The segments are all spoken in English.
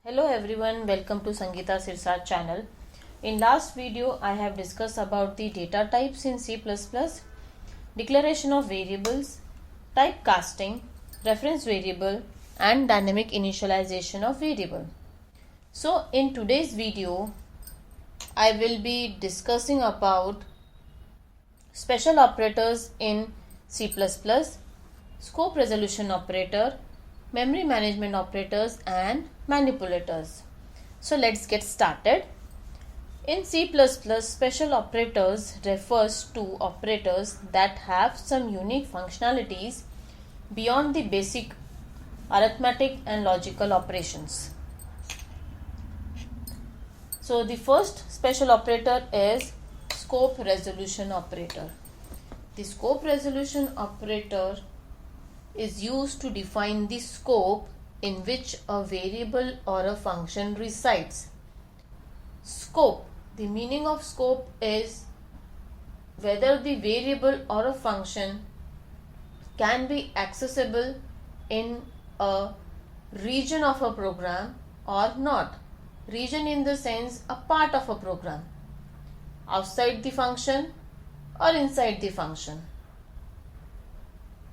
Hello everyone, welcome to Sangeeta Sirsat channel. In last video, I have discussed about the data types in C++, declaration of variables, typecasting, reference variable and dynamic initialization of variable. So in today's video, I will be discussing about special operators in C++, scope resolution operator, memory management operators and manipulators. So let's get started. In C++, special operators refers to operators that have some unique functionalities beyond the basic arithmetic and logical operations. So the first special operator is scope resolution operator. The scope resolution operator is used to define the scope in which a variable or a function resides. Scope. The meaning of scope is whether the variable or a function can be accessible in a region of a program or not. Region in the sense a part of a program, outside the function or inside the function.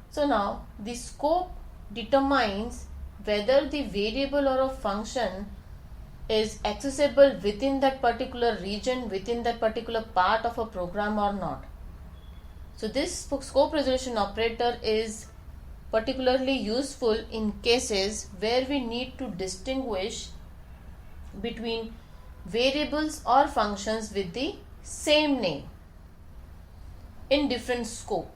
So now the scope determines whether the variable or a function is accessible within that particular region, within that particular part of a program or not. So this scope resolution operator is particularly useful in cases where we need to distinguish between variables or functions with the same name in different scope.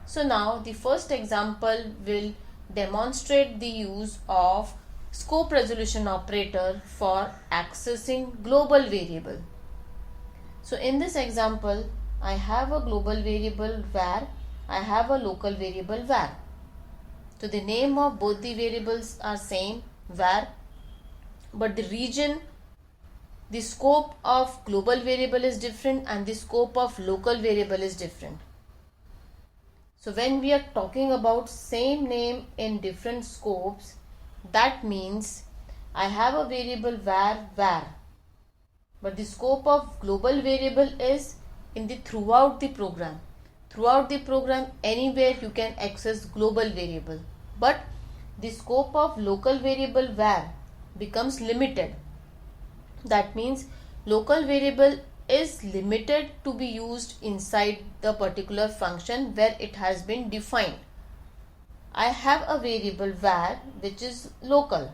So now the first example will demonstrate the use of scope resolution operator for accessing global variable. So in this example, I have a global variable var, I have a local variable var. So the name of both the variables are same, var, but the region, the scope of global variable is different and the scope of local variable is different. So when we are talking about same name in different scopes, that means I have a variable var, but the scope of global variable is in the throughout the program. Throughout the program, anywhere you can access global variable, but the scope of local variable var becomes limited. That means local variable is limited to be used inside the particular function where it has been defined. I have a variable var which is local.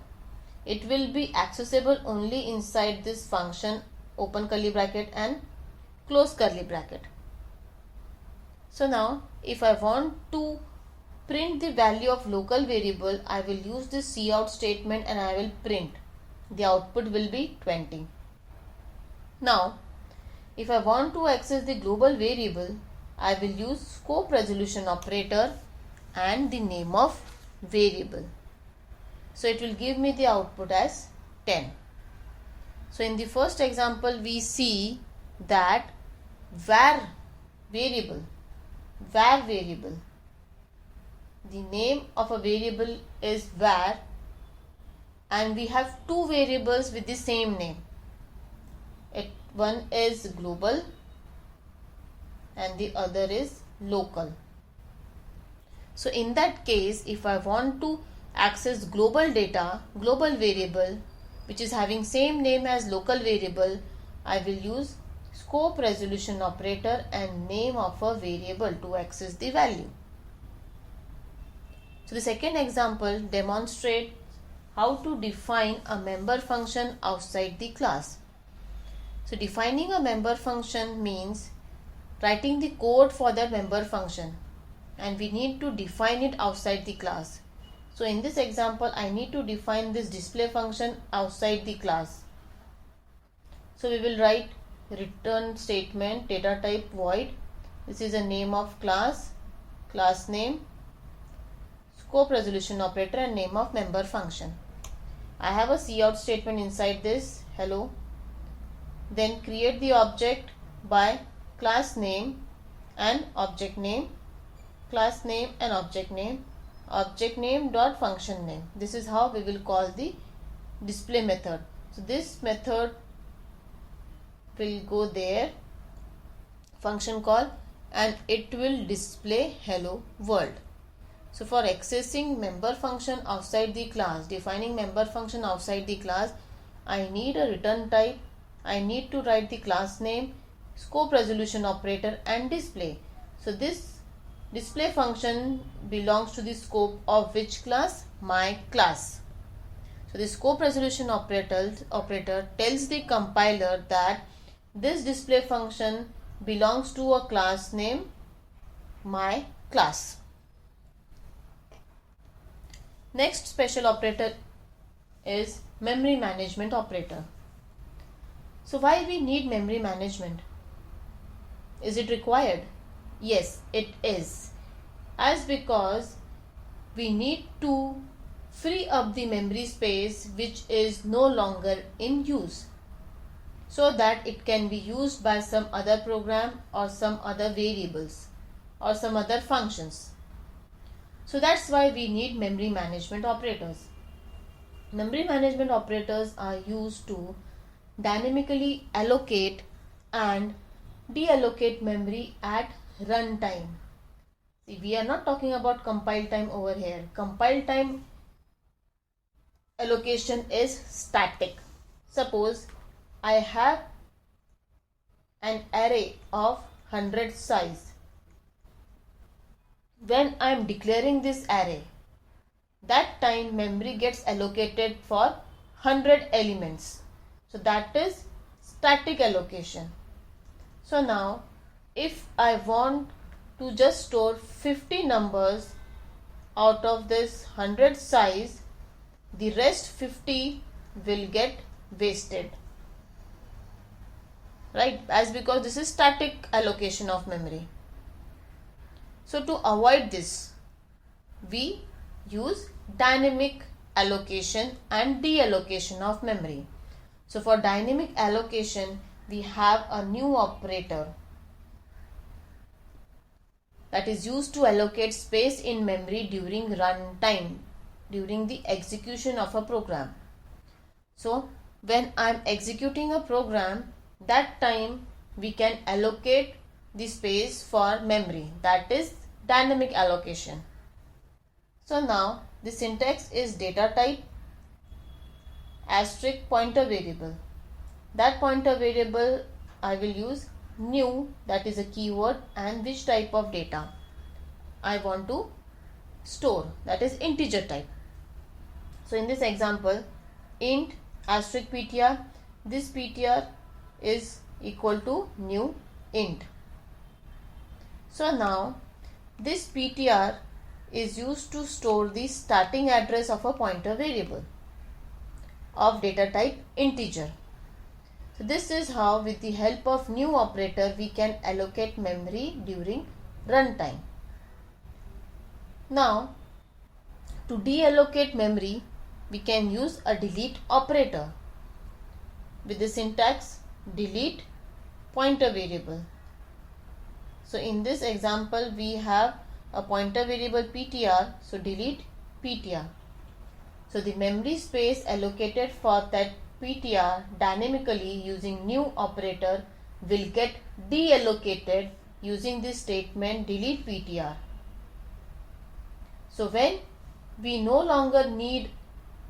It will be accessible only inside this function, open curly bracket and close curly bracket. So now if I want to print the value of local variable, I will use this cout statement and I will print. The output will be 20. Now if I want to access the global variable, I will use scope resolution operator and the name of variable. So it will give me the output as 10. So in the first example, we see that var variable, the name of a variable is var and we have two variables with the same name. One is global and the other is local. So in that case, if I want to access global data, global variable which is having same name as local variable, I will use scope resolution operator and name of a variable to access the value. So the second example demonstrates how to define a member function outside the class. So defining a member function means writing the code for that member function and we need to define it outside the class. So in this example, I need to define this display function outside the class. So we will write return statement data type void. This is a name of class, class name, scope resolution operator and name of member function. I have a cout statement inside this, hello. Then create the object by class name and object name, class name and object name dot function name. This is how we will call the display method. So this method will go there, function call, and it will display hello world. So for accessing member function outside the class, defining member function outside the class, I need a return type, I need to write the class name, scope resolution operator and display. So this display function belongs to the scope of which class? My class. So the scope resolution operator tells the compiler that this display function belongs to a class name my class. Next special operator is memory management operator. So why we need memory management? Is it required? Yes, it is. As because we need to free up the memory space which is no longer in use, so that it can be used by some other program or some other variables or some other functions. So that's why we need memory management operators. Memory management operators are used to dynamically allocate and deallocate memory at runtime. See, we are not talking about compile time over here. Compile time allocation is static. Suppose I have an array of 100 size. When I am declaring this array, that time memory gets allocated for 100 elements. So that is static allocation. So now if I want to just store 50 numbers out of this 100 size, the rest 50 will get wasted, right? As because this is static allocation of memory. So to avoid this, we use dynamic allocation and deallocation of memory. So for dynamic allocation, we have a new operator that is used to allocate space in memory during runtime, during the execution of a program. So when I am executing a program, that time we can allocate the space for memory, that is dynamic allocation. So now the syntax is data type asterisk pointer variable. That pointer variable I will use new, that is a keyword, and which type of data I want to store, that is integer type. So in this example, int asterisk ptr, this ptr is equal to new int. So now this ptr is used to store the starting address of a pointer variable of data type integer. So this is how, with the help of new operator, we can allocate memory during runtime. Now to deallocate memory, we can use a delete operator with the syntax delete pointer variable. So in this example, we have a pointer variable ptr, so delete ptr. So the memory space allocated for that ptr dynamically using new operator will get deallocated using this statement delete ptr. So when we no longer need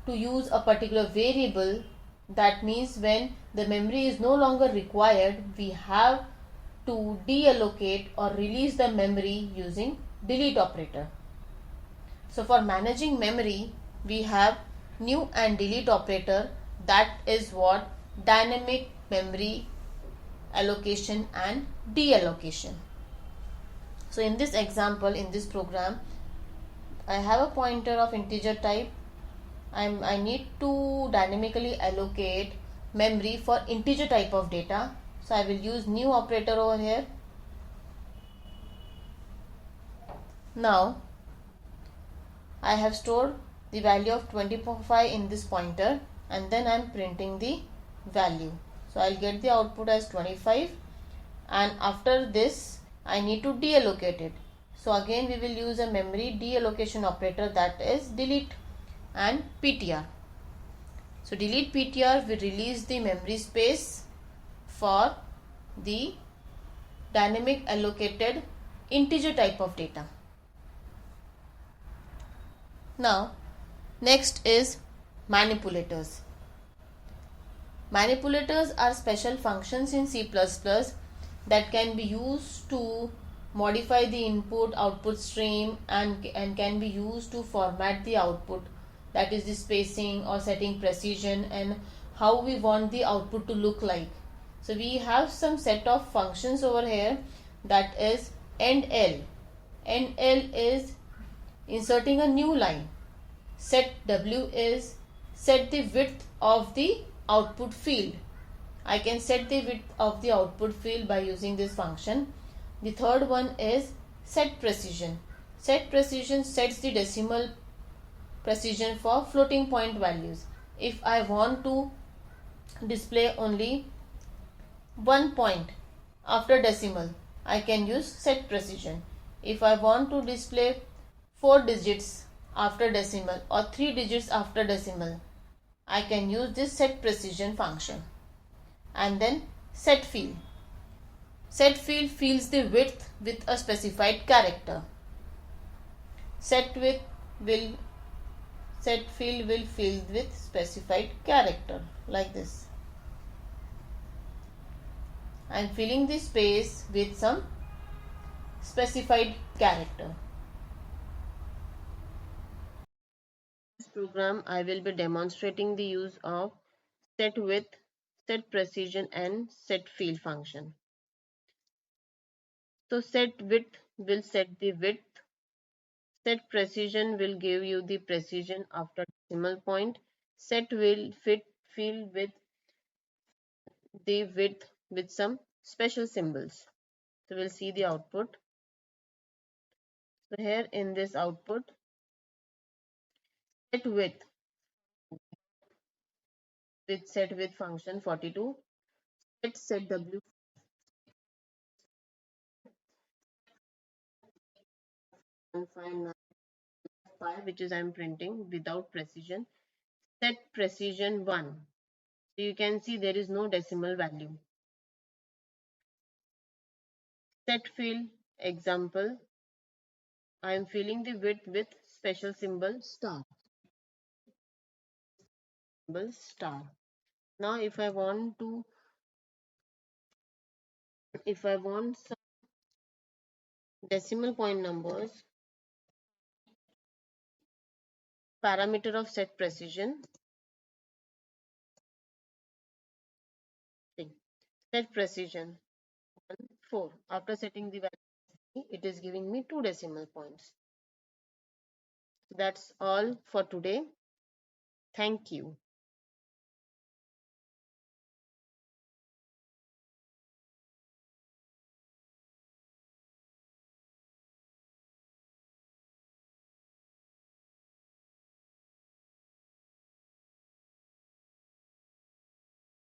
to use a particular variable, that means when the memory is no longer required, we have to deallocate or release the memory using delete operator. So for managing memory, we have new and delete operator, that is what dynamic memory allocation and deallocation. So in this example, in this program, I have a pointer of integer type. I need to dynamically allocate memory for integer type of data. So I will use new operator over here. Now I have stored the value of 25 in this pointer, and then I am printing the value. So I will get the output as 25, and after this I need to deallocate it. So again we will use a memory deallocation operator, that is delete and ptr. So delete PTR will release the memory space for the dynamic allocated integer type of data. Now next is manipulators. Manipulators are special functions in C++ that can be used to modify the input output stream and can be used to format the output, that is the spacing or setting precision and how we want the output to look like. So we have some set of functions over here, that is endl. Endl is inserting a new line. Set W is set the width of the output field. I can set the width of the output field by using this function. The third one is set precision. Set precision sets the decimal precision for floating point values. If I want to display only 1 point after decimal, I can use set precision. If I want to display 4 digits after decimal or 3 digits after decimal, I can use this set precision function. And then set field. Set field fills the width with a specified character. Set field will fill with specified character like this. I am filling the space with some specified character. This program I will be demonstrating the use of set width, set precision and set field function. So set width will set the width, set precision will give you the precision after decimal point, set will fit field with the width with some special symbols. So we'll see the output. So here in this output, set width with set width function 42, set W 159 which is I'm printing without precision, set precision 1. So you can see there is no decimal value. Set field example, I am filling the width with special symbol star. Now if I want some decimal point numbers, parameter of set precision, set precision 4. After setting the value, it is giving me 2 decimal points. That's all for today. Thank you.